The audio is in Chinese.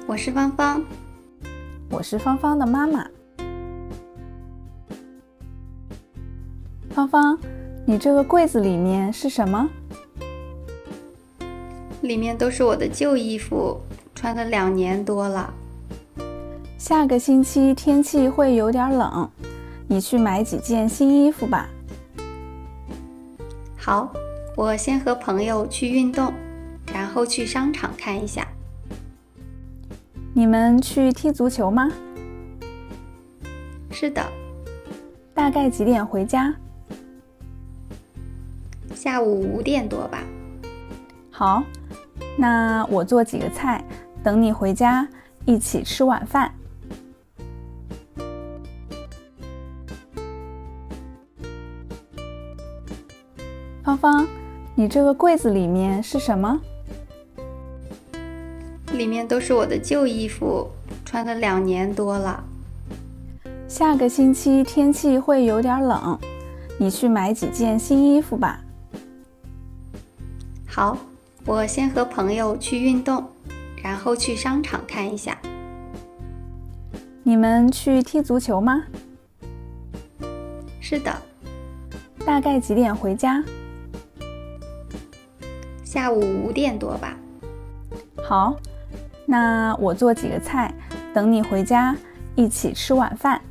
我是芳芳，我是芳芳的妈妈。芳芳，你这个柜子里面是什么？里面都是我的旧衣服，穿了2年多了。下个星期天气会有点冷，你去买几件新衣服吧。好，我先和朋友去运动，然后去商场看一下。你们去踢足球吗？是的。大概几点回家？下午5点多吧。好，那我做几个菜，等你回家一起吃晚饭。芳芳，你这个柜子里面是什么？里面都是我的旧衣服，穿了2年多了。下个星期天气会有点冷，你去买几件新衣服吧。好，我先和朋友去运动，然后去商场看一下。你们去踢足球吗？是的。大概几点回家？下午5点多吧。好，那我做几个菜，等你回家一起吃晚饭。